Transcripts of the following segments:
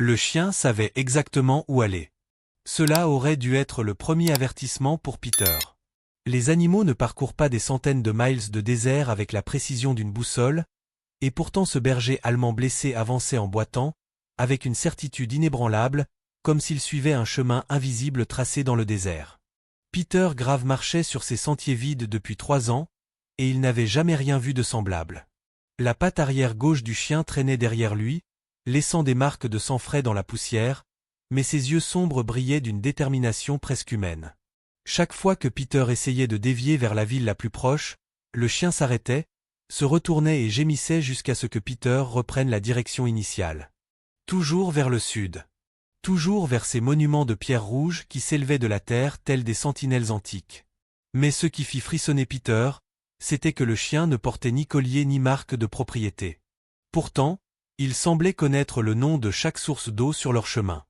Le chien savait exactement où aller. Cela aurait dû être le premier avertissement pour Peter. Les animaux ne parcourent pas des centaines de miles de désert avec la précision d'une boussole, et pourtant ce berger allemand blessé avançait en boitant, avec une certitude inébranlable, comme s'il suivait un chemin invisible tracé dans le désert. Peter Grave marchait sur ces sentiers vides depuis 3 ans, et il n'avait jamais rien vu de semblable. La patte arrière gauche du chien traînait derrière lui, laissant des marques de sang frais dans la poussière, mais ses yeux sombres brillaient d'une détermination presque humaine. Chaque fois que Peter essayait de dévier vers la ville la plus proche, le chien s'arrêtait, se retournait et gémissait jusqu'à ce que Peter reprenne la direction initiale. Toujours vers le sud. Toujours vers ces monuments de pierre rouge qui s'élevaient de la terre tels des sentinelles antiques. Mais ce qui fit frissonner Peter, c'était que le chien ne portait ni collier ni marque de propriété. Pourtant, il semblait connaître le nom de chaque source d'eau sur leur chemin.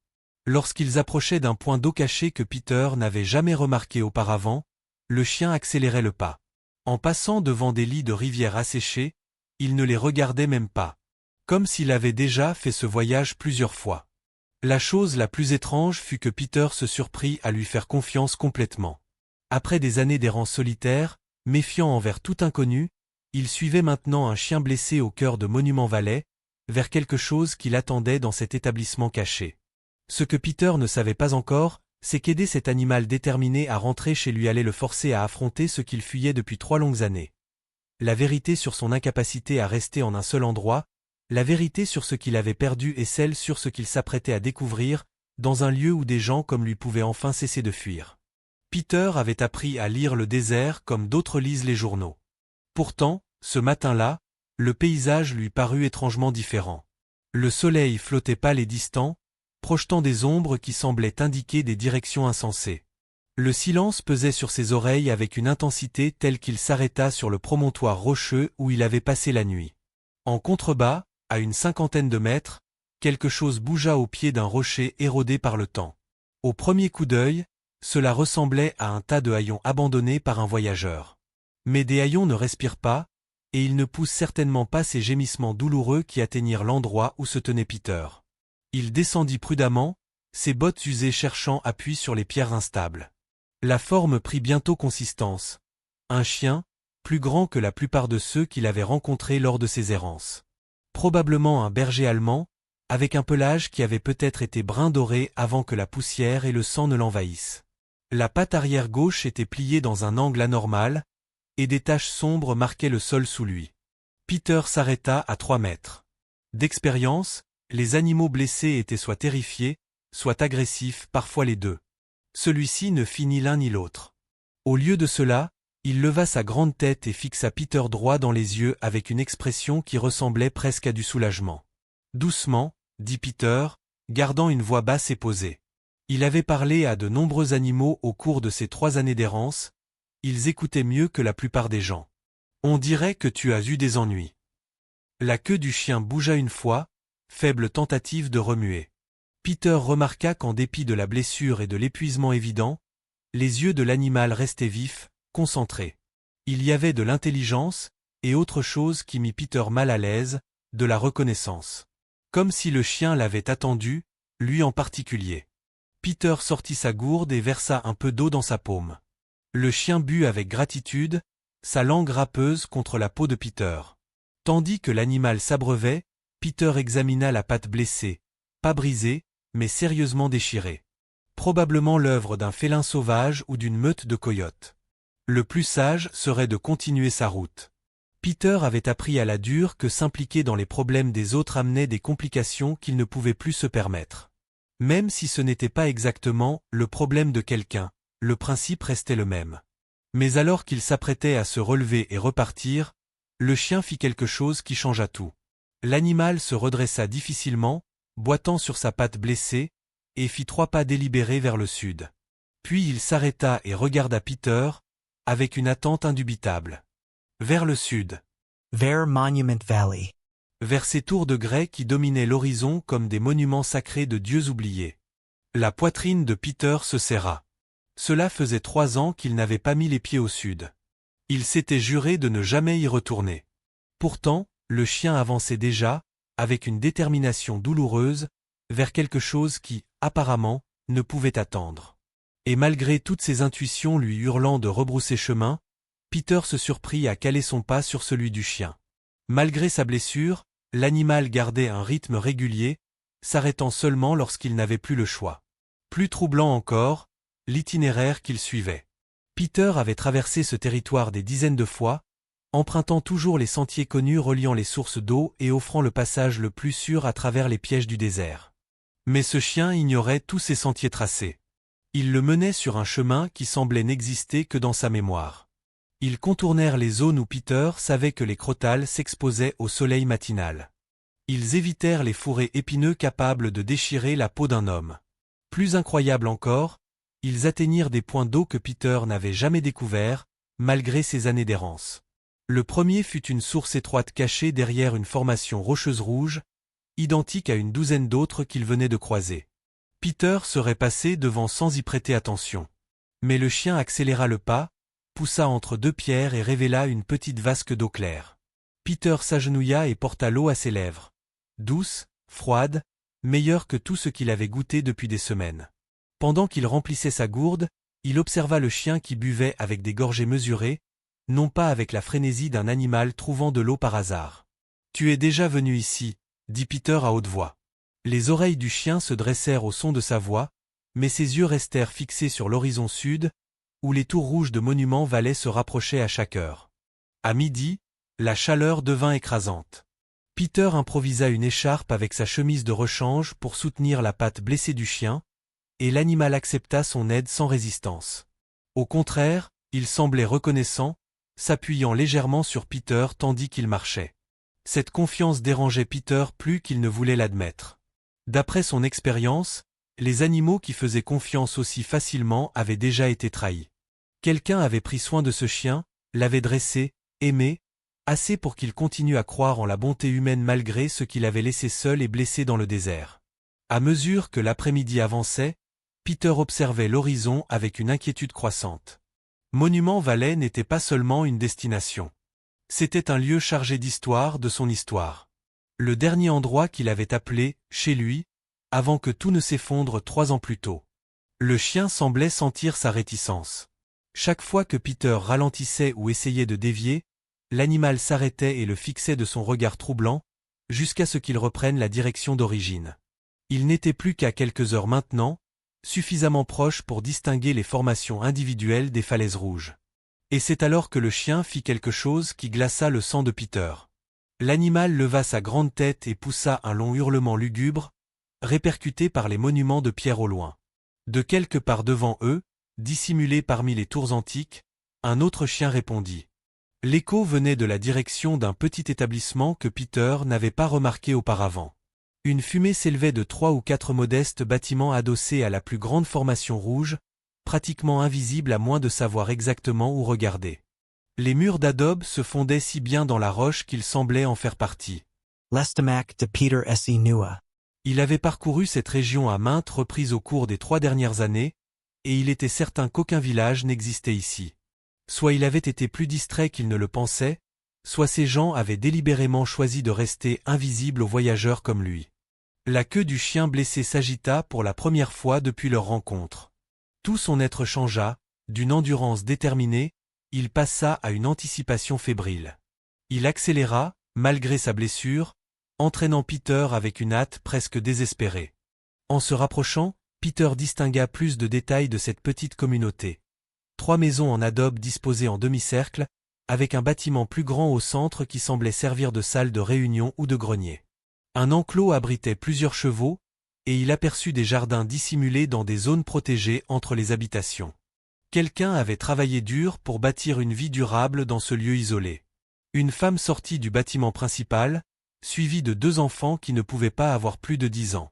Lorsqu'ils approchaient d'un point d'eau caché que Peter n'avait jamais remarqué auparavant, le chien accélérait le pas. En passant devant des lits de rivière asséchés, il ne les regardait même pas. Comme s'il avait déjà fait ce voyage plusieurs fois. La chose la plus étrange fut que Peter se surprit à lui faire confiance complètement. Après des années d'errance solitaire, méfiant envers tout inconnu, il suivait maintenant un chien blessé au cœur de Monument Valley, vers quelque chose qui l'attendait dans cet établissement caché. Ce que Peter ne savait pas encore, c'est qu'aider cet animal déterminé à rentrer chez lui allait le forcer à affronter ce qu'il fuyait depuis 3 longues années. La vérité sur son incapacité à rester en un seul endroit, la vérité sur ce qu'il avait perdu et celle sur ce qu'il s'apprêtait à découvrir, dans un lieu où des gens comme lui pouvaient enfin cesser de fuir. Peter avait appris à lire le désert comme d'autres lisent les journaux. Pourtant, ce matin-là, le paysage lui parut étrangement différent. Le soleil flottait pâle et distant, projetant des ombres qui semblaient indiquer des directions insensées. Le silence pesait sur ses oreilles avec une intensité telle qu'il s'arrêta sur le promontoire rocheux où il avait passé la nuit. En contrebas, à une 50aine de mètres, quelque chose bougea au pied d'un rocher érodé par le temps. Au premier coup d'œil, cela ressemblait à un tas de haillons abandonnés par un voyageur. Mais des haillons ne respirent pas, et ils ne poussent certainement pas ces gémissements douloureux qui atteignirent l'endroit où se tenait Peter. Il descendit prudemment, ses bottes usées cherchant appui sur les pierres instables. La forme prit bientôt consistance. Un chien, plus grand que la plupart de ceux qu'il avait rencontrés lors de ses errances. Probablement un berger allemand, avec un pelage qui avait peut-être été brun doré avant que la poussière et le sang ne l'envahissent. La patte arrière gauche était pliée dans un angle anormal, et des taches sombres marquaient le sol sous lui. Peter s'arrêta à 3 mètres. D'expérience, les animaux blessés étaient soit terrifiés, soit agressifs, parfois les deux. Celui-ci ne fit ni l'un ni l'autre. Au lieu de cela, il leva sa grande tête et fixa Peter droit dans les yeux avec une expression qui ressemblait presque à du soulagement. Doucement, dit Peter, gardant une voix basse et posée. Il avait parlé à de nombreux animaux au cours de ces 3 années d'errance, ils écoutaient mieux que la plupart des gens. On dirait que tu as eu des ennuis. La queue du chien bougea une fois, faible tentative de remuer. Peter remarqua qu'en dépit de la blessure et de l'épuisement évident, les yeux de l'animal restaient vifs, concentrés. Il y avait de l'intelligence, et autre chose qui mit Peter mal à l'aise, de la reconnaissance. Comme si le chien l'avait attendu, lui en particulier. Peter sortit sa gourde et versa un peu d'eau dans sa paume. Le chien but avec gratitude, sa langue râpeuse contre la peau de Peter. Tandis que l'animal s'abreuvait, Peter examina la patte blessée, pas brisée, mais sérieusement déchirée. Probablement l'œuvre d'un félin sauvage ou d'une meute de coyotes. Le plus sage serait de continuer sa route. Peter avait appris à la dure que s'impliquer dans les problèmes des autres amenait des complications qu'il ne pouvait plus se permettre. Même si ce n'était pas exactement le problème de quelqu'un, le principe restait le même. Mais alors qu'il s'apprêtait à se relever et repartir, le chien fit quelque chose qui changea tout. L'animal se redressa difficilement, boitant sur sa patte blessée, et fit 3 pas délibérés vers le sud. Puis il s'arrêta et regarda Peter, avec une attente indubitable. Vers le sud. Vers Monument Valley. Vers ces tours de grès qui dominaient l'horizon comme des monuments sacrés de dieux oubliés. La poitrine de Peter se serra. Cela faisait 3 ans qu'il n'avait pas mis les pieds au sud. Il s'était juré de ne jamais y retourner. Pourtant, le chien avançait déjà, avec une détermination douloureuse, vers quelque chose qui, apparemment, ne pouvait attendre. Et malgré toutes ses intuitions lui hurlant de rebrousser chemin, Peter se surprit à caler son pas sur celui du chien. Malgré sa blessure, l'animal gardait un rythme régulier, s'arrêtant seulement lorsqu'il n'avait plus le choix. Plus troublant encore, l'itinéraire qu'il suivait. Peter avait traversé ce territoire des dizaines de fois, empruntant toujours les sentiers connus reliant les sources d'eau et offrant le passage le plus sûr à travers les pièges du désert. Mais ce chien ignorait tous ces sentiers tracés. Il le menait sur un chemin qui semblait n'exister que dans sa mémoire. Ils contournèrent les zones où Peter savait que les crotales s'exposaient au soleil matinal. Ils évitèrent les fourrés épineux capables de déchirer la peau d'un homme. Plus incroyable encore, ils atteignirent des points d'eau que Peter n'avait jamais découverts, malgré ses années d'errance. Le premier fut une source étroite cachée derrière une formation rocheuse rouge, identique à une douzaine d'autres qu'il venait de croiser. Peter serait passé devant sans y prêter attention. Mais le chien accéléra le pas, poussa entre deux pierres et révéla une petite vasque d'eau claire. Peter s'agenouilla et porta l'eau à ses lèvres. Douce, froide, meilleure que tout ce qu'il avait goûté depuis des semaines. Pendant qu'il remplissait sa gourde, il observa le chien qui buvait avec des gorgées mesurées, non pas avec la frénésie d'un animal trouvant de l'eau par hasard. « Tu es déjà venu ici », dit Peter à haute voix. Les oreilles du chien se dressèrent au son de sa voix, mais ses yeux restèrent fixés sur l'horizon sud, où les tours rouges de monuments Valley se rapprochaient à chaque heure. À midi, la chaleur devint écrasante. Peter improvisa une écharpe avec sa chemise de rechange pour soutenir la patte blessée du chien, et l'animal accepta son aide sans résistance. Au contraire, il semblait reconnaissant, s'appuyant légèrement sur Peter tandis qu'il marchait. Cette confiance dérangeait Peter plus qu'il ne voulait l'admettre. D'après son expérience, les animaux qui faisaient confiance aussi facilement avaient déjà été trahis. Quelqu'un avait pris soin de ce chien, l'avait dressé, aimé, assez pour qu'il continue à croire en la bonté humaine malgré ce qu'il avait laissé seul et blessé dans le désert. À mesure que l'après-midi avançait, Peter observait l'horizon avec une inquiétude croissante. Monument Valley n'était pas seulement une destination. C'était un lieu chargé d'histoire de son histoire. Le dernier endroit qu'il avait appelé « chez lui », avant que tout ne s'effondre 3 ans plus tôt. Le chien semblait sentir sa réticence. Chaque fois que Peter ralentissait ou essayait de dévier, l'animal s'arrêtait et le fixait de son regard troublant, jusqu'à ce qu'il reprenne la direction d'origine. Il n'était plus qu'à quelques heures maintenant, suffisamment proche pour distinguer les formations individuelles des falaises rouges. Et c'est alors que le chien fit quelque chose qui glaça le sang de Peter. L'animal leva sa grande tête et poussa un long hurlement lugubre, répercuté par les monuments de pierre au loin. De quelque part devant eux, dissimulé parmi les tours antiques, un autre chien répondit. L'écho venait de la direction d'un petit établissement que Peter n'avait pas remarqué auparavant. Une fumée s'élevait de 3 ou 4 modestes bâtiments adossés à la plus grande formation rouge, pratiquement invisible à moins de savoir exactement où regarder. Les murs d'adobe se fondaient si bien dans la roche qu'il semblait en faire partie. Lestamac de Peter S. Nua. Il avait parcouru cette région à maintes reprises au cours des 3 dernières années, et il était certain qu'aucun village n'existait ici. Soit il avait été plus distrait qu'il ne le pensait, soit ces gens avaient délibérément choisi de rester invisibles aux voyageurs comme lui. La queue du chien blessé s'agita pour la première fois depuis leur rencontre. Tout son être changea, d'une endurance déterminée, il passa à une anticipation fébrile. Il accéléra, malgré sa blessure, entraînant Peter avec une hâte presque désespérée. En se rapprochant, Peter distingua plus de détails de cette petite communauté. 3 maisons en adobe disposées en demi-cercle, avec un bâtiment plus grand au centre qui semblait servir de salle de réunion ou de grenier. Un enclos abritait plusieurs chevaux, et il aperçut des jardins dissimulés dans des zones protégées entre les habitations. Quelqu'un avait travaillé dur pour bâtir une vie durable dans ce lieu isolé. Une femme sortit du bâtiment principal, suivie de 2 enfants qui ne pouvaient pas avoir plus de 10 ans.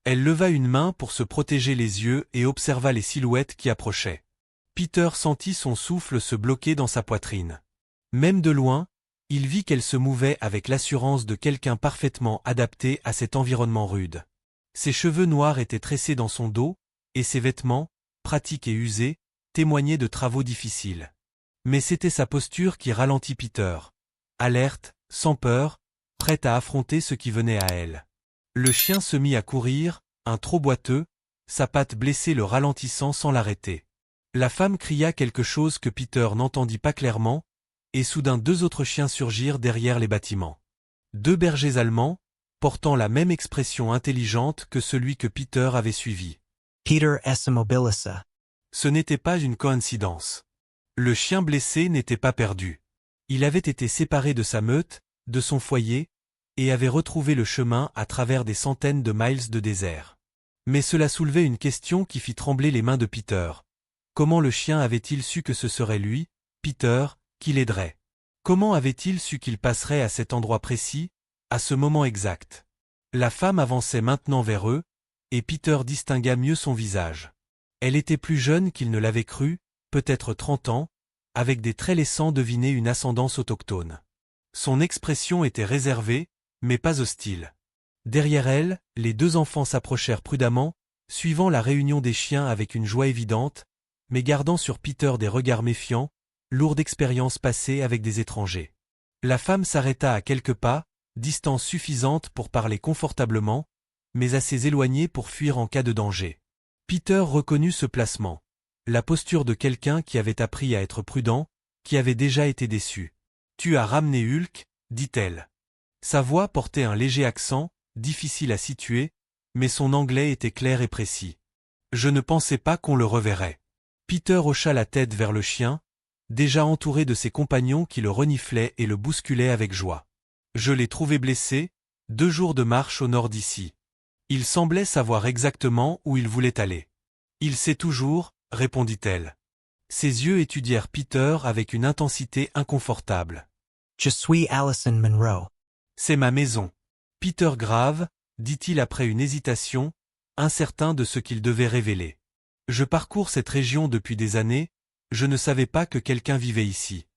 Elle leva une main pour se protéger les yeux et observa les silhouettes qui approchaient. Peter sentit son souffle se bloquer dans sa poitrine. Même de loin, il vit qu'elle se mouvait avec l'assurance de quelqu'un parfaitement adapté à cet environnement rude. Ses cheveux noirs étaient tressés dans son dos, et ses vêtements, pratiques et usés, témoignaient de travaux difficiles. Mais c'était sa posture qui ralentit Peter. Alerte, sans peur, prête à affronter ce qui venait à elle. Le chien se mit à courir, un trot boiteux, sa patte blessée le ralentissant sans l'arrêter. La femme cria quelque chose que Peter n'entendit pas clairement, et soudain 2 autres chiens surgirent derrière les bâtiments. 2 bergers allemands, portant la même expression intelligente que celui que Peter avait suivi. Peter S. Immobilisa. Ce n'était pas une coïncidence. Le chien blessé n'était pas perdu. Il avait été séparé de sa meute, de son foyer, et avait retrouvé le chemin à travers des centaines de miles de désert. Mais cela soulevait une question qui fit trembler les mains de Peter. Comment le chien avait-il su que ce serait lui, Peter, qui l'aiderait? Comment avait-il su qu'il passerait à cet endroit précis, à ce moment exact? La femme avançait maintenant vers eux, et Peter distingua mieux son visage. Elle était plus jeune qu'il ne l'avait cru, peut-être 30 ans, avec des traits laissant deviner une ascendance autochtone. Son expression était réservée, mais pas hostile. Derrière elle, les 2 enfants s'approchèrent prudemment, suivant la réunion des chiens avec une joie évidente, mais gardant sur Peter des regards méfiants, lourds d'expériences passées avec des étrangers. La femme s'arrêta à quelques pas, distance suffisante pour parler confortablement, mais assez éloignée pour fuir en cas de danger. Peter reconnut ce placement. La posture de quelqu'un qui avait appris à être prudent, qui avait déjà été déçu. « Tu as ramené Hulk » dit-elle. Sa voix portait un léger accent, difficile à situer, mais son anglais était clair et précis. Je ne pensais pas qu'on le reverrait. Peter hocha la tête vers le chien, déjà entouré de ses compagnons qui le reniflaient et le bousculaient avec joie. Je l'ai trouvé blessé, 2 jours de marche au nord d'ici. Il semblait savoir exactement où il voulait aller. Il sait toujours, répondit-elle. Ses yeux étudièrent Peter avec une intensité inconfortable. Je suis Allison Monroe. C'est ma maison. Peter grave, dit-il après une hésitation, incertain de ce qu'il devait révéler. Je parcours cette région depuis des années, je ne savais pas que quelqu'un vivait ici.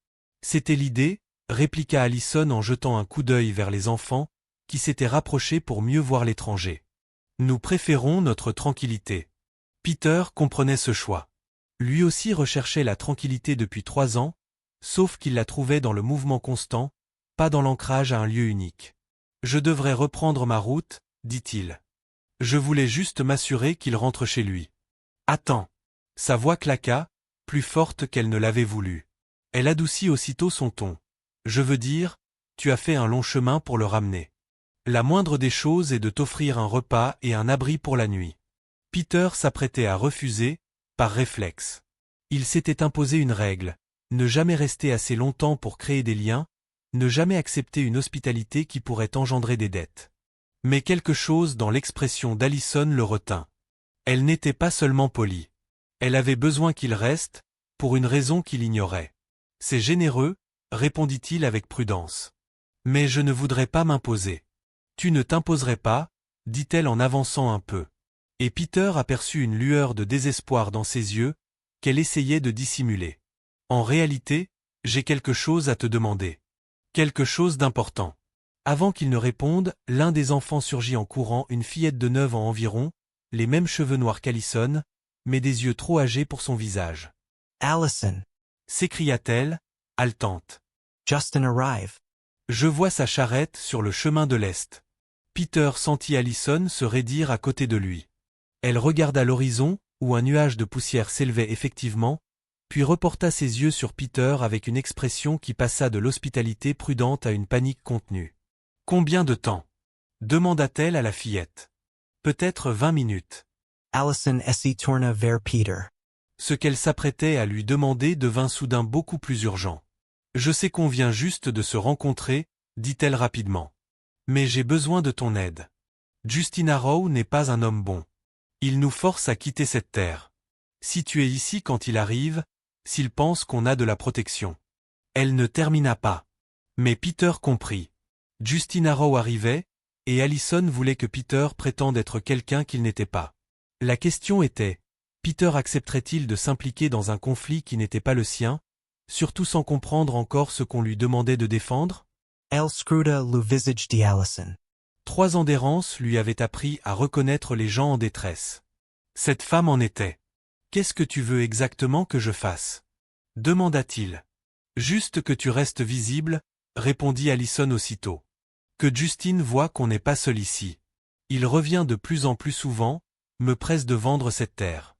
C'était l'idée, répliqua Allison en jetant un coup d'œil vers les enfants, qui s'étaient rapprochés pour mieux voir l'étranger. Nous préférons notre tranquillité. Peter comprenait ce choix. Lui aussi recherchait la tranquillité depuis 3 ans, sauf qu'il la trouvait dans le mouvement constant, pas dans l'ancrage à un lieu unique. Je devrais reprendre ma route, dit-il. Je voulais juste m'assurer qu'il rentre chez lui. Attends. Sa voix claqua, plus forte qu'elle ne l'avait voulu. Elle adoucit aussitôt son ton. Je veux dire, tu as fait un long chemin pour le ramener. La moindre des choses est de t'offrir un repas et un abri pour la nuit. Peter s'apprêtait à refuser, par réflexe. Il s'était imposé une règle, ne jamais rester assez longtemps pour créer des liens, ne jamais accepter une hospitalité qui pourrait engendrer des dettes. Mais quelque chose dans l'expression d'Allison le retint. Elle n'était pas seulement polie. Elle avait besoin qu'il reste, pour une raison qu'il ignorait. C'est généreux, répondit-il avec prudence. Mais je ne voudrais pas m'imposer. Tu ne t'imposerais pas, dit-elle en avançant un peu. Et Peter aperçut une lueur de désespoir dans ses yeux, qu'elle essayait de dissimuler. En réalité, j'ai quelque chose à te demander. Quelque chose d'important. Avant qu'il ne réponde, l'un des enfants surgit en courant, une fillette de 9 ans environ, les mêmes cheveux noirs qu'Allison, mais des yeux trop âgés pour son visage. Allison. S'écria-t-elle, haletante. Justin arrive. Je vois sa charrette sur le chemin de l'Est. Peter sentit Allison se raidir à côté de lui. Elle regarda l'horizon, où un nuage de poussière s'élevait effectivement, puis reporta ses yeux sur Peter avec une expression qui passa de l'hospitalité prudente à une panique contenue. « Combien de temps » demanda-t-elle à la fillette. « Peut-être 20 minutes. » Allison s'y tourna vers Peter. Ce qu'elle s'apprêtait à lui demander devint soudain beaucoup plus urgent. « Je sais qu'on vient juste de se rencontrer, » dit-elle rapidement. « Mais j'ai besoin de ton aide. Justin Arrow n'est pas un homme bon. Il nous force à quitter cette terre. Si tu es ici quand il arrive, s'il pense qu'on a de la protection. » Elle ne termina pas. Mais Peter comprit. Justin Arrow arrivait, et Allison voulait que Peter prétende être quelqu'un qu'il n'était pas. La question était, Peter accepterait-il de s'impliquer dans un conflit qui n'était pas le sien, surtout sans comprendre encore ce qu'on lui demandait de défendre? Elle scruta le visage d'Allison. 3 ans d'errance lui avaient appris à reconnaître les gens en détresse. Cette femme en était. « Qu'est-ce que tu veux exactement que je fasse » demanda-t-il. « Juste que tu restes visible, » répondit Allison aussitôt. « Que Justin voie qu'on n'est pas seul ici. Il revient de plus en plus souvent, me presse de vendre cette terre.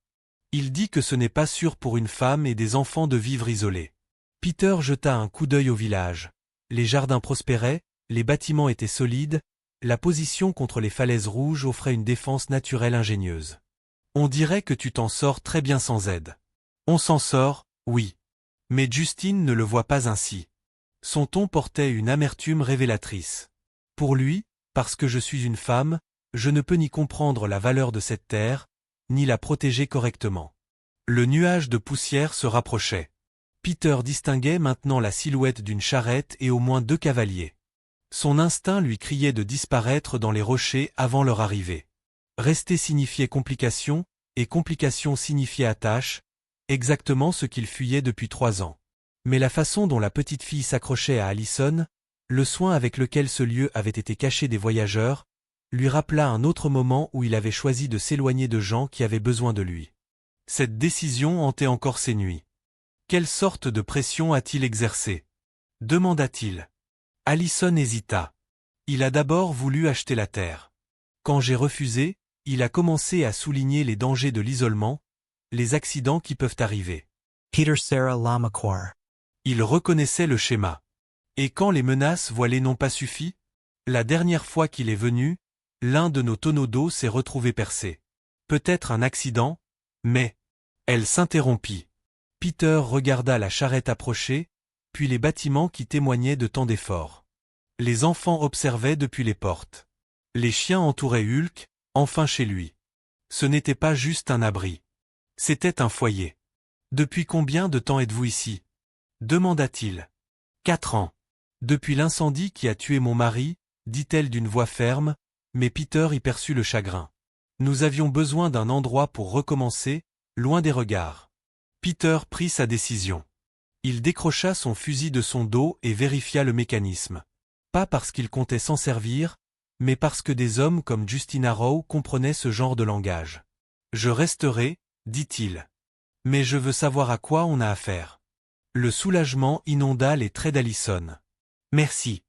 Il dit que ce n'est pas sûr pour une femme et des enfants de vivre isolés. Peter jeta un coup d'œil au village. Les jardins prospéraient, les bâtiments étaient solides, la position contre les falaises rouges offrait une défense naturelle ingénieuse. On dirait que tu t'en sors très bien sans aide. On s'en sort, oui. Mais Justine ne le voit pas ainsi. Son ton portait une amertume révélatrice. Pour lui, parce que je suis une femme, je ne peux ni comprendre la valeur de cette terre, ni la protéger correctement. Le nuage de poussière se rapprochait. Peter distinguait maintenant la silhouette d'une charrette et au moins 2 cavaliers. Son instinct lui criait de disparaître dans les rochers avant leur arrivée. Rester signifiait complication, et complication signifiait attache, exactement ce qu'il fuyait depuis 3 ans. Mais la façon dont la petite fille s'accrochait à Allison, le soin avec lequel ce lieu avait été caché des voyageurs, lui rappela un autre moment où il avait choisi de s'éloigner de gens qui avaient besoin de lui. Cette décision hantait encore ses nuits. Quelle sorte de pression a-t-il exercée? Demanda-t-il. Allison hésita. Il a d'abord voulu acheter la terre. Quand j'ai refusé, il a commencé à souligner les dangers de l'isolement, les accidents qui peuvent arriver. Peter Sarah Lamaquar. Il reconnaissait le schéma. Et quand les menaces voilées n'ont pas suffi? La dernière fois qu'il est venu, l'un de nos tonneaux d'eau s'est retrouvé percé. Peut-être un accident, mais... Elle s'interrompit. Peter regarda la charrette approcher, puis les bâtiments qui témoignaient de tant d'efforts. Les enfants observaient depuis les portes. Les chiens entouraient Hulk, enfin chez lui. Ce n'était pas juste un abri. C'était un foyer. Depuis combien de temps êtes-vous ici? Demanda-t-il. 4 ans. Depuis l'incendie qui a tué mon mari, dit-elle d'une voix ferme, mais Peter y perçut le chagrin. Nous avions besoin d'un endroit pour recommencer, loin des regards. Peter prit sa décision. Il décrocha son fusil de son dos et vérifia le mécanisme. Pas parce qu'il comptait s'en servir, mais parce que des hommes comme Justin Arrow comprenaient ce genre de langage. Je resterai, dit-il. Mais je veux savoir à quoi on a affaire. Le soulagement inonda les traits d'Allison. Merci.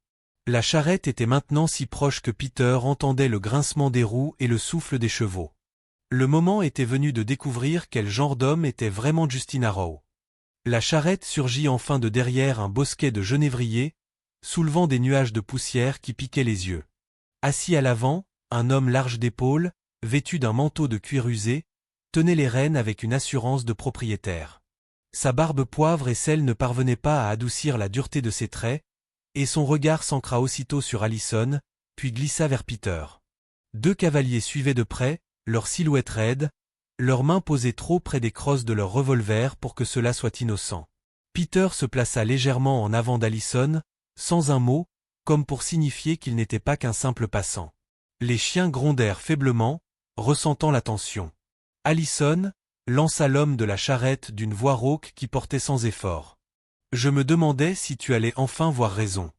La charrette était maintenant si proche que Peter entendait le grincement des roues et le souffle des chevaux. Le moment était venu de découvrir quel genre d'homme était vraiment Justin Arrow. La charrette surgit enfin de derrière un bosquet de genévriers, soulevant des nuages de poussière qui piquaient les yeux. Assis à l'avant, un homme large d'épaules, vêtu d'un manteau de cuir usé, tenait les rênes avec une assurance de propriétaire. Sa barbe poivre et sel ne parvenait pas à adoucir la dureté de ses traits, et son regard s'ancra aussitôt sur Allison, puis glissa vers Peter. 2 cavaliers suivaient de près, leurs silhouettes raides, leurs mains posées trop près des crosses de leurs revolvers pour que cela soit innocent. Peter se plaça légèrement en avant d'Allison, sans un mot, comme pour signifier qu'il n'était pas qu'un simple passant. Les chiens grondèrent faiblement, ressentant la tension. Allison lança l'homme de la charrette d'une voix rauque qui portait sans effort. Je me demandais si tu allais enfin voir raison.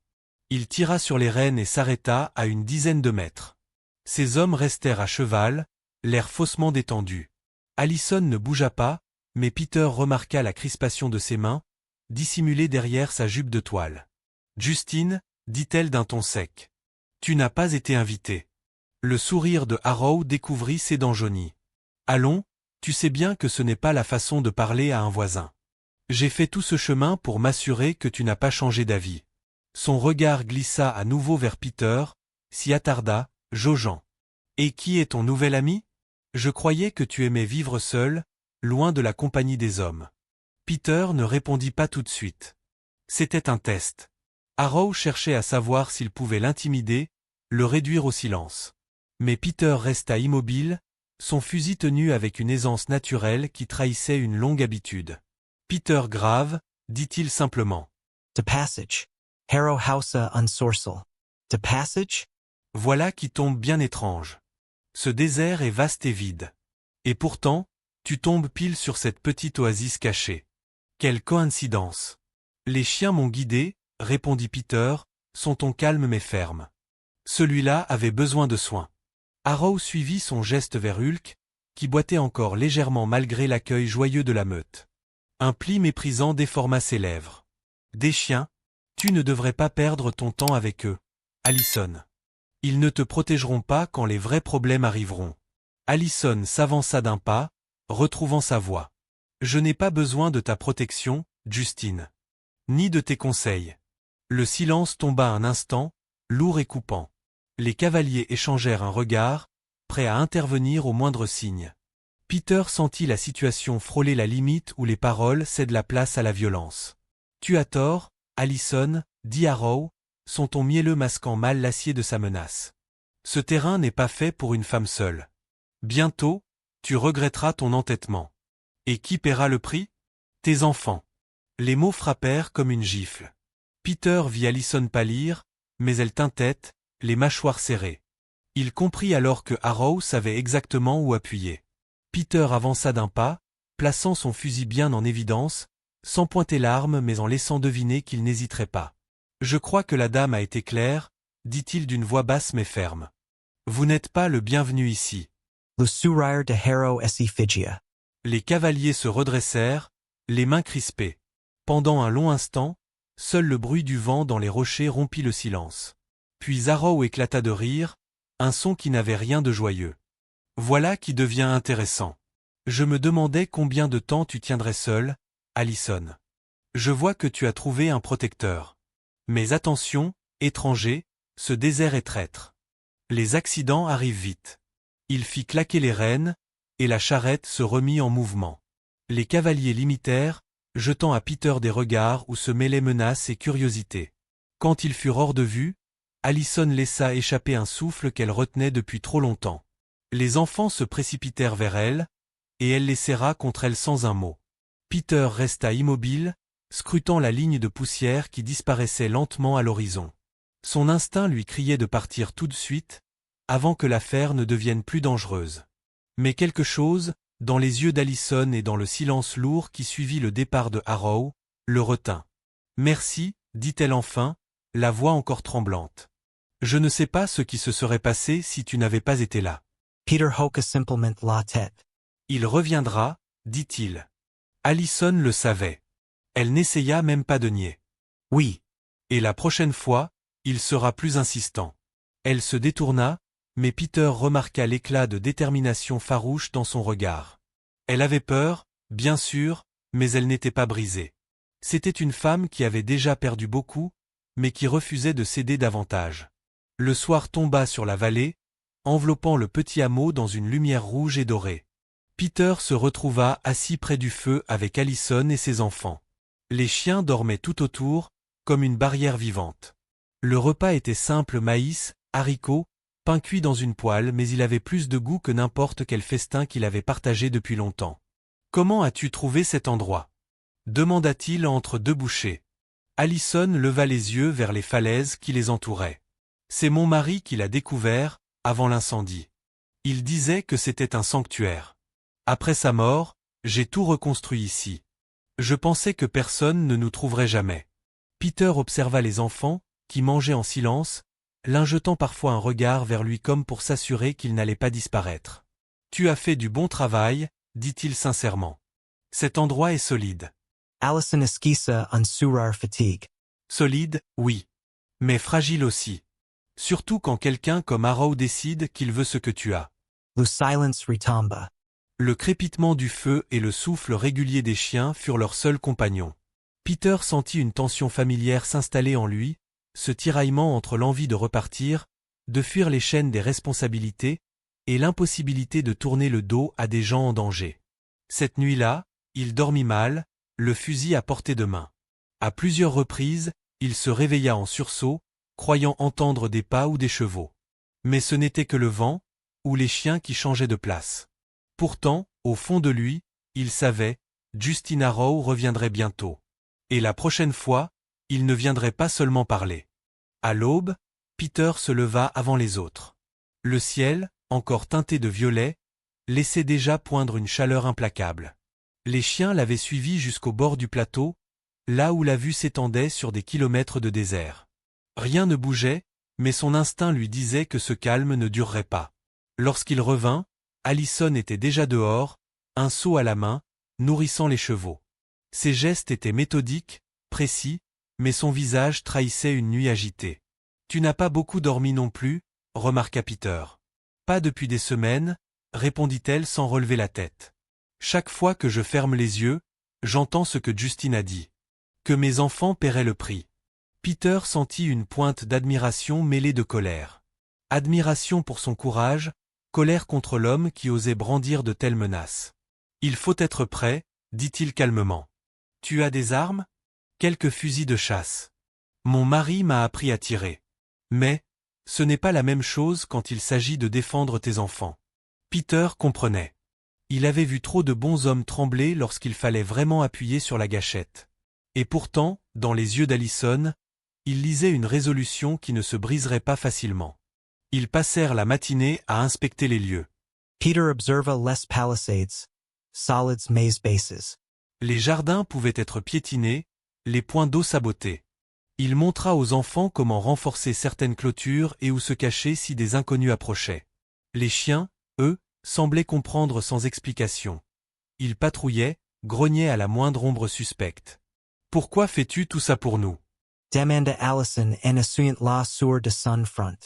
Il tira sur les rênes et s'arrêta à une dizaine de mètres. Ces hommes restèrent à cheval, l'air faussement détendu. Allison ne bougea pas, mais Peter remarqua la crispation de ses mains, dissimulée derrière sa jupe de toile. Justine, dit-elle d'un ton sec. Tu n'as pas été invité. Le sourire de Arrow découvrit ses dents jaunies. Allons, tu sais bien que ce n'est pas la façon de parler à un voisin. J'ai fait tout ce chemin pour m'assurer que tu n'as pas changé d'avis. Son regard glissa à nouveau vers Peter, s'y attarda, jaugeant. Et qui est ton nouvel ami? Je croyais que tu aimais vivre seul, loin de la compagnie des hommes. Peter ne répondit pas tout de suite. C'était un test. Arrow cherchait à savoir s'il pouvait l'intimider, le réduire au silence. Mais Peter resta immobile, son fusil tenu avec une aisance naturelle qui trahissait une longue habitude. Peter grave, dit-il simplement. The passage. Harrow Hausa Unsourcel. The passage? Voilà qui tombe bien étrange. Ce désert est vaste et vide. Et pourtant, tu tombes pile sur cette petite oasis cachée. Quelle coïncidence. Les chiens m'ont guidé, répondit Peter, son ton calme mais ferme. Celui-là avait besoin de soins. Arrow suivit son geste vers Hulk, qui boitait encore légèrement malgré l'accueil joyeux de la meute. Un pli méprisant déforma ses lèvres. Des chiens? Tu ne devrais pas perdre ton temps avec eux. Allison. Ils ne te protégeront pas quand les vrais problèmes arriveront. Allison s'avança d'un pas, retrouvant sa voix. Je n'ai pas besoin de ta protection, Justine. Ni de tes conseils. Le silence tomba un instant, lourd et coupant. Les cavaliers échangèrent un regard, prêts à intervenir au moindre signe. Peter sentit la situation frôler la limite où les paroles cèdent la place à la violence. Tu as tort, Allison, dit Harrow, son ton mielleux masquant mal l'acier de sa menace. Ce terrain n'est pas fait pour une femme seule. Bientôt, tu regretteras ton entêtement. Et qui paiera le prix? Tes enfants. Les mots frappèrent comme une gifle. Peter vit Allison pâlir, mais elle tint tête, les mâchoires serrées. Il comprit alors que Harrow savait exactement où appuyer. Peter avança d'un pas, plaçant son fusil bien en évidence, sans pointer l'arme mais en laissant deviner qu'il n'hésiterait pas. Je crois que la dame a été claire, dit-il d'une voix basse mais ferme. Vous n'êtes pas le bienvenu ici. Lusurir de Harrow Essifigia. Les cavaliers se redressèrent, les mains crispées. Pendant un long instant, seul le bruit du vent dans les rochers rompit le silence. Puis Harrow éclata de rire, un son qui n'avait rien de joyeux. Voilà qui devient intéressant. Je me demandais combien de temps tu tiendrais seul, Allison. Je vois que tu as trouvé un protecteur. Mais attention, étranger, ce désert est traître. Les accidents arrivent vite. Il fit claquer les rênes, et la charrette se remit en mouvement. Les cavaliers l'imitèrent, jetant à Peter des regards où se mêlaient menaces et curiosité. Quand ils furent hors de vue, Allison laissa échapper un souffle qu'elle retenait depuis trop longtemps. Les enfants se précipitèrent vers elle, et elle les serra contre elle sans un mot. Peter resta immobile, scrutant la ligne de poussière qui disparaissait lentement à l'horizon. Son instinct lui criait de partir tout de suite, avant que l'affaire ne devienne plus dangereuse. Mais quelque chose, dans les yeux d'Allison et dans le silence lourd qui suivit le départ de Harrow, le retint. « Merci, dit-elle enfin, la voix encore tremblante. Je ne sais pas ce qui se serait passé si tu n'avais pas été là. Peter hoka simplement la tête. Il reviendra, dit-il. Allison le savait. Elle n'essaya même pas de nier. Oui. Et la prochaine fois, il sera plus insistant. Elle se détourna, mais Peter remarqua l'éclat de détermination farouche dans son regard. Elle avait peur, bien sûr, mais elle n'était pas brisée. C'était une femme qui avait déjà perdu beaucoup, mais qui refusait de céder davantage. Le soir tomba sur la vallée, enveloppant le petit hameau dans une lumière rouge et dorée. Peter se retrouva assis près du feu avec Allison et ses enfants. Les chiens dormaient tout autour, comme une barrière vivante. Le repas était simple: maïs, haricots, pain cuit dans une poêle, mais il avait plus de goût que n'importe quel festin qu'il avait partagé depuis longtemps. « Comment as-tu trouvé cet endroit » demanda-t-il entre deux bouchées. Allison leva les yeux vers les falaises qui les entouraient. « C'est mon mari qui l'a découvert, avant l'incendie. Il disait que c'était un sanctuaire. Après sa mort, j'ai tout reconstruit ici. Je pensais que personne ne nous trouverait jamais. » Peter observa les enfants, qui mangeaient en silence, l'un jetant parfois un regard vers lui comme pour s'assurer qu'il n'allait pas disparaître. « Tu as fait du bon travail, dit-il sincèrement. Cet endroit est solide. » Allison esquissa on surar fatigue. Solide, oui. Mais fragile aussi. Surtout quand quelqu'un comme Harrow décide qu'il veut ce que tu as. Lu silence retamba. Le crépitement du feu et le souffle régulier des chiens furent leurs seuls compagnons. Peter sentit une tension familière s'installer en lui, ce tiraillement entre l'envie de repartir, de fuir les chaînes des responsabilités, et l'impossibilité de tourner le dos à des gens en danger. Cette nuit-là, il dormit mal, le fusil à portée de main. À plusieurs reprises, il se réveilla en sursaut, croyant entendre des pas ou des chevaux. Mais ce n'était que le vent, ou les chiens qui changeaient de place. Pourtant, au fond de lui, il savait, Justine Harrow reviendrait bientôt. Et la prochaine fois, il ne viendrait pas seulement parler. À l'aube, Peter se leva avant les autres. Le ciel, encore teinté de violet, laissait déjà poindre une chaleur implacable. Les chiens l'avaient suivi jusqu'au bord du plateau, là où la vue s'étendait sur des kilomètres de désert. Rien ne bougeait, mais son instinct lui disait que ce calme ne durerait pas. Lorsqu'il revint, Allison était déjà dehors, un seau à la main, nourrissant les chevaux. Ses gestes étaient méthodiques, précis, mais son visage trahissait une nuit agitée. « Tu n'as pas beaucoup dormi non plus, remarqua Peter. Pas depuis des semaines, répondit-elle sans relever la tête. Chaque fois que je ferme les yeux, j'entends ce que Justine a dit. Que mes enfants paieraient le prix. Peter sentit une pointe d'admiration mêlée de colère. Admiration pour son courage, colère contre l'homme qui osait brandir de telles menaces. Il faut être prêt, dit-il calmement. Tu as des armes? Quelques fusils de chasse. Mon mari m'a appris à tirer. Mais, ce n'est pas la même chose quand il s'agit de défendre tes enfants. Peter comprenait. Il avait vu trop de bons hommes trembler lorsqu'il fallait vraiment appuyer sur la gâchette. Et pourtant, dans les yeux d'Allison, il lisait une résolution qui ne se briserait pas facilement. Ils passèrent la matinée à inspecter les lieux. Peter observa less palisades, solids maze bases. Les jardins pouvaient être piétinés, les points d'eau sabotés. Il montra aux enfants comment renforcer certaines clôtures et où se cacher si des inconnus approchaient. Les chiens, eux, semblaient comprendre sans explication. Ils patrouillaient, grognaient à la moindre ombre suspecte. « Pourquoi fais-tu tout ça pour nous » Demanda Allison en essuyant la sueur de son front.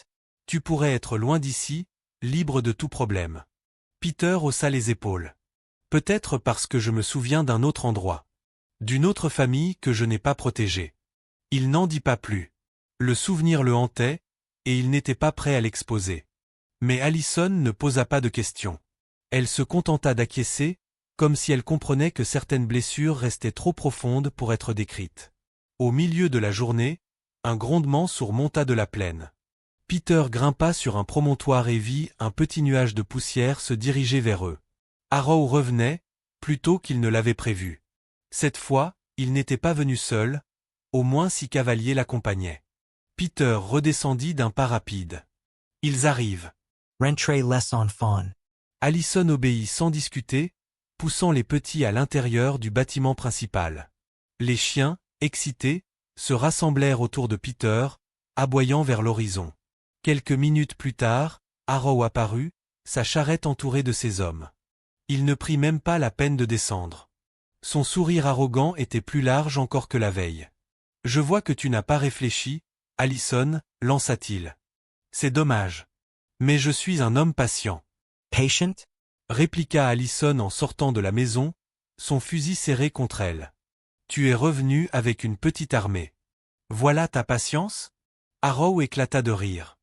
Tu pourrais être loin d'ici, libre de tout problème. Peter haussa les épaules. Peut-être parce que je me souviens d'un autre endroit. D'une autre famille que je n'ai pas protégée. Il n'en dit pas plus. Le souvenir le hantait, et il n'était pas prêt à l'exposer. Mais Allison ne posa pas de questions. Elle se contenta d'acquiescer, comme si elle comprenait que certaines blessures restaient trop profondes pour être décrites. Au milieu de la journée, un grondement surmonta de la plaine. Peter grimpa sur un promontoire et vit un petit nuage de poussière se diriger vers eux. Arrow revenait, plus tôt qu'il ne l'avait prévu. Cette fois, il n'était pas venu seul, au moins 6 cavaliers l'accompagnaient. Peter redescendit d'un pas rapide. Ils arrivent. Rentrez les enfants. Allison obéit sans discuter, poussant les petits à l'intérieur du bâtiment principal. Les chiens, excités, se rassemblèrent autour de Peter, aboyant vers l'horizon. Quelques minutes plus tard, Arrow apparut, sa charrette entourée de ses hommes. Il ne prit même pas la peine de descendre. Son sourire arrogant était plus large encore que la veille. « Je vois que tu n'as pas réfléchi, Allison, lança-t-il. C'est dommage. Mais je suis un homme patient. Patient? Répliqua Allison en sortant de la maison, son fusil serré contre elle. Tu es revenu avec une petite armée. Voilà ta patience? Arrow éclata de rire.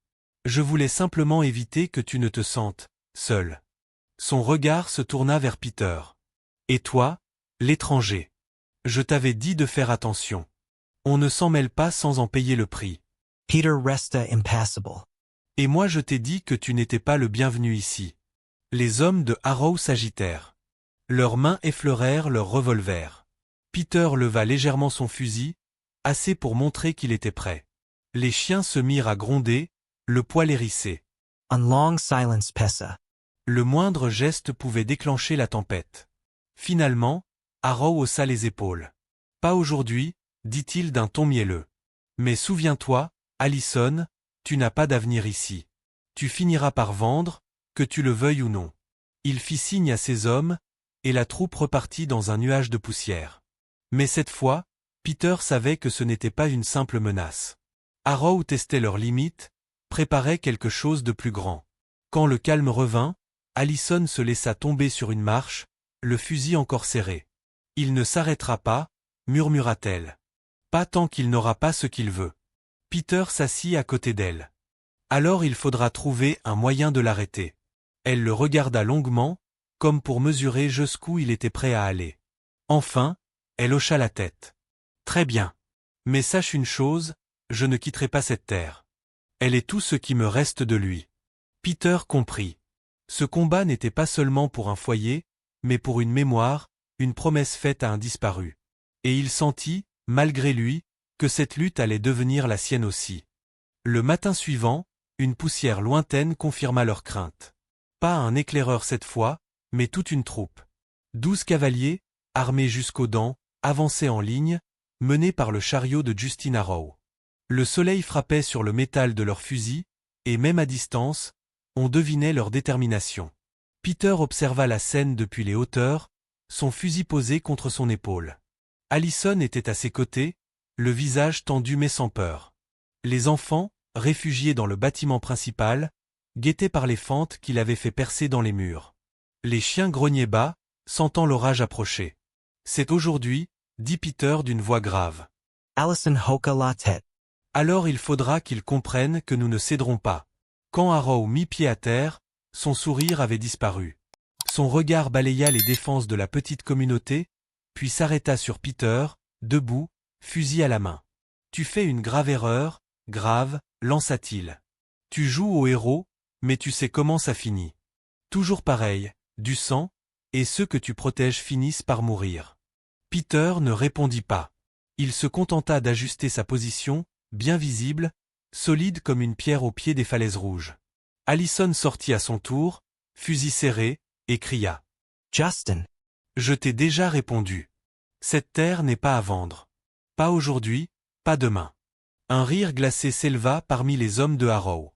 Je voulais simplement éviter que tu ne te sentes seul. Son regard se tourna vers Peter. Et toi, l'étranger? Je t'avais dit de faire attention. On ne s'en mêle pas sans en payer le prix. Peter resta impassible. Et moi je t'ai dit que tu n'étais pas le bienvenu ici. Les hommes de Arrow s'agitèrent. Leurs mains effleurèrent leurs revolvers. Peter leva légèrement son fusil, assez pour montrer qu'il était prêt. Les chiens se mirent à gronder, le poil hérissé. Un long silence pesa. Le moindre geste pouvait déclencher la tempête. Finalement, Arrow haussa les épaules. Pas aujourd'hui, dit-il d'un ton mielleux. Mais souviens-toi, Allison, tu n'as pas d'avenir ici. Tu finiras par vendre, que tu le veuilles ou non. Il fit signe à ses hommes, et la troupe repartit dans un nuage de poussière. Mais cette fois, Peter savait que ce n'était pas une simple menace. Arrow testait leurs limites, préparait quelque chose de plus grand. Quand le calme revint, Allison se laissa tomber sur une marche, le fusil encore serré. Il ne s'arrêtera pas, murmura-t-elle. Pas tant qu'il n'aura pas ce qu'il veut. Peter s'assit à côté d'elle. Alors il faudra trouver un moyen de l'arrêter. Elle le regarda longuement, comme pour mesurer jusqu'où il était prêt à aller. Enfin, elle hocha la tête. Très bien. Mais sache une chose, je ne quitterai pas cette terre. Elle est tout ce qui me reste de lui. Peter comprit. Ce combat n'était pas seulement pour un foyer, mais pour une mémoire, une promesse faite à un disparu. Et il sentit, malgré lui, que cette lutte allait devenir la sienne aussi. Le matin suivant, une poussière lointaine confirma leur crainte. Pas un éclaireur cette fois, mais toute une troupe. 12 cavaliers, armés jusqu'aux dents, avançaient en ligne, menés par le chariot de Justine Arrow. Le soleil frappait sur le métal de leurs fusils, et même à distance, on devinait leur détermination. Peter observa la scène depuis les hauteurs, son fusil posé contre son épaule. Allison était à ses côtés, le visage tendu mais sans peur. Les enfants, réfugiés dans le bâtiment principal, guettés par les fentes qu'il avait fait percer dans les murs. Les chiens grognaient bas, sentant l'orage approcher. C'est aujourd'hui, dit Peter d'une voix grave. Allison hoka la tête. Alors il faudra qu'ils comprennent que nous ne céderons pas. Quand Arrow mit pied à terre, son sourire avait disparu. Son regard balaya les défenses de la petite communauté, puis s'arrêta sur Peter, debout, fusil à la main. Tu fais une grave erreur, grave, lança-t-il. Tu joues au héros, mais tu sais comment ça finit. Toujours pareil, du sang, et ceux que tu protèges finissent par mourir. Peter ne répondit pas. Il se contenta d'ajuster sa position, bien visible, solide comme une pierre au pied des falaises rouges. Allison sortit à son tour, fusil serré, et cria. Justin. Je t'ai déjà répondu. Cette terre n'est pas à vendre. Pas aujourd'hui, pas demain. Un rire glacé s'éleva parmi les hommes de Harrow.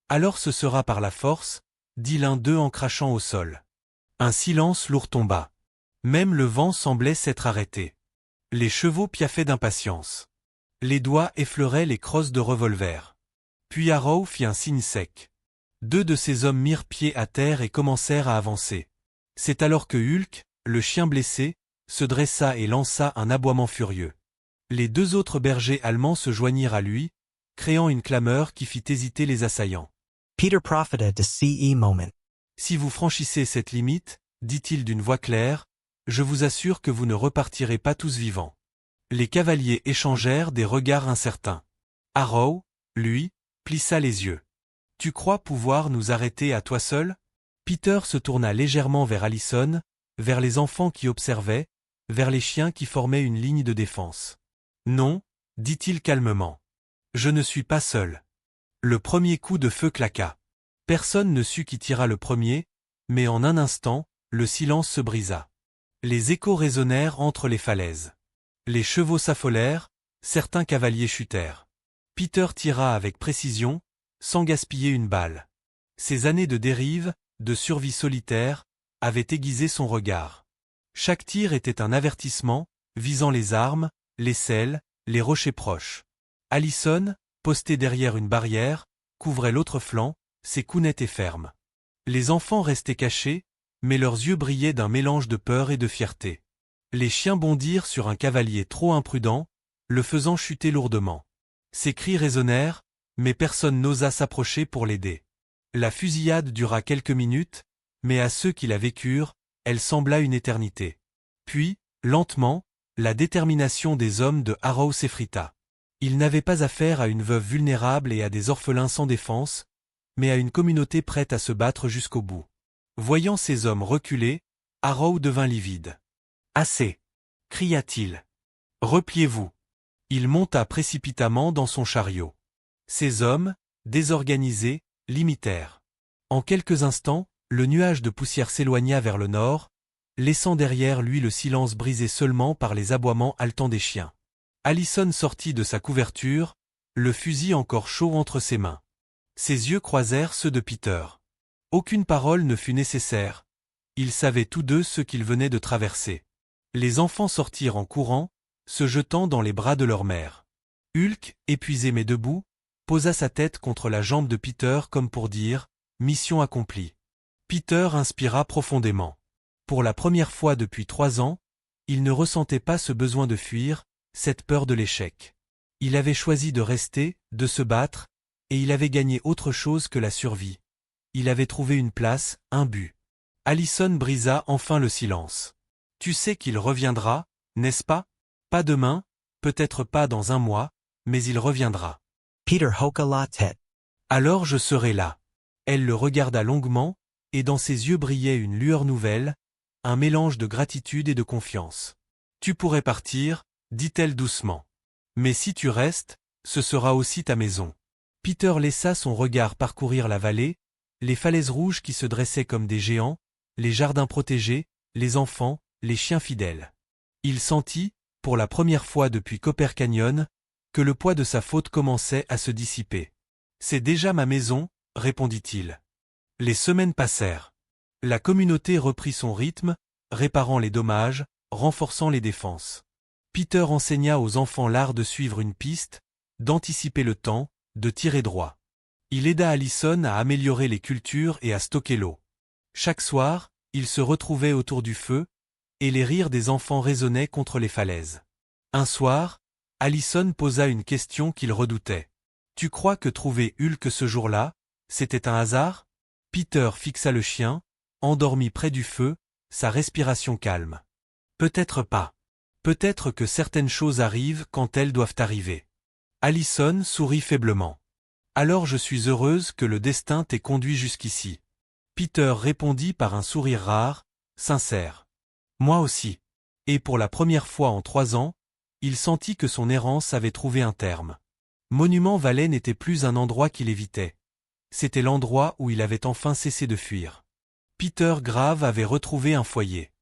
Alors ce sera par la force, dit l'un d'eux en crachant au sol. Un silence lourd tomba. Même le vent semblait s'être arrêté. Les chevaux piaffaient d'impatience. Les doigts effleuraient les crosses de revolver. Puis Harrow fit un signe sec. Deux de ses hommes mirent pied à terre et commencèrent à avancer. C'est alors que Hulk, le chien blessé, se dressa et lança un aboiement furieux. Les deux autres bergers allemands se joignirent à lui, créant une clameur qui fit hésiter les assaillants. Peter profited the CE moment. Si vous franchissez cette limite, dit-il d'une voix claire, je vous assure que vous ne repartirez pas tous vivants. Les cavaliers échangèrent des regards incertains. Harrow, lui, plissa les yeux. Tu crois pouvoir nous arrêter à toi seul? Peter se tourna légèrement vers Allison, vers les enfants qui observaient, vers les chiens qui formaient une ligne de défense. Non, dit-il calmement. Je ne suis pas seul. Le premier coup de feu claqua. Personne ne sut qui tira le premier, mais en un instant, le silence se brisa. Les échos résonnèrent entre les falaises. Les chevaux s'affolèrent, certains cavaliers chutèrent. Peter tira avec précision, sans gaspiller une balle. Ces années de dérive, de survie solitaire, avaient aiguisé son regard. Chaque tir était un avertissement, visant les armes, les selles, les rochers proches. Allison, posté derrière une barrière, couvrait l'autre flanc, ses coups nets et fermes. Les enfants restaient cachés, mais leurs yeux brillaient d'un mélange de peur et de fierté. Les chiens bondirent sur un cavalier trop imprudent, le faisant chuter lourdement. Ses cris résonnèrent, mais personne n'osa s'approcher pour l'aider. La fusillade dura quelques minutes, mais à ceux qui la vécurent, elle sembla une éternité. Puis, lentement, la détermination des hommes de Harrow s'effrita. Ils n'avaient pas affaire à une veuve vulnérable et à des orphelins sans défense, mais à une communauté prête à se battre jusqu'au bout. Voyant ces hommes reculer, Harrow devint livide. « Assez !» cria-t-il. « Repliez-vous !» Il monta précipitamment dans son chariot. Ces hommes, désorganisés, l'imitèrent. En quelques instants, le nuage de poussière s'éloigna vers le nord, laissant derrière lui le silence brisé seulement par les aboiements haletants des chiens. Allison sortit de sa couverture, le fusil encore chaud entre ses mains. Ses yeux croisèrent ceux de Peter. Aucune parole ne fut nécessaire. Ils savaient tous deux ce qu'ils venaient de traverser. Les enfants sortirent en courant, se jetant dans les bras de leur mère. Hulk, épuisé mais debout, posa sa tête contre la jambe de Peter comme pour dire « Mission accomplie ». Peter inspira profondément. Pour la première fois depuis 3 ans, il ne ressentait pas ce besoin de fuir, cette peur de l'échec. Il avait choisi de rester, de se battre, et il avait gagné autre chose que la survie. Il avait trouvé une place, un but. Allison brisa enfin le silence. « Tu sais qu'il reviendra, n'est-ce pas? Pas demain, peut-être pas dans 1 mois, mais il reviendra. » Peter hoka la tête. Alors je serai là. Elle le regarda longuement, et dans ses yeux brillait une lueur nouvelle, un mélange de gratitude et de confiance. « Tu pourrais partir, dit-elle doucement. Mais si tu restes, ce sera aussi ta maison. » Peter laissa son regard parcourir la vallée, les falaises rouges qui se dressaient comme des géants, les jardins protégés, les enfants, les chiens fidèles. Il sentit, pour la première fois depuis Copper Canyon, que le poids de sa faute commençait à se dissiper. « C'est déjà ma maison, » répondit-il. Les semaines passèrent. La communauté reprit son rythme, réparant les dommages, renforçant les défenses. Peter enseigna aux enfants l'art de suivre une piste, d'anticiper le temps, de tirer droit. Il aida Allison à améliorer les cultures et à stocker l'eau. Chaque soir, ils se retrouvaient autour du feu, et les rires des enfants résonnaient contre les falaises. Un soir, Allison posa une question qu'il redoutait. « Tu crois que trouver Hulk ce jour-là, c'était un hasard ?» Peter fixa le chien, endormi près du feu, sa respiration calme. « Peut-être pas. Peut-être que certaines choses arrivent quand elles doivent arriver. » Allison sourit faiblement. « Alors je suis heureuse que le destin t'ait conduit jusqu'ici. » Peter répondit par un sourire rare, sincère. « Moi aussi. » Et pour la première fois en 3 ans, il sentit que son errance avait trouvé un terme. Monument Valley n'était plus un endroit qu'il évitait. C'était l'endroit où il avait enfin cessé de fuir. Peter Grave avait retrouvé un foyer.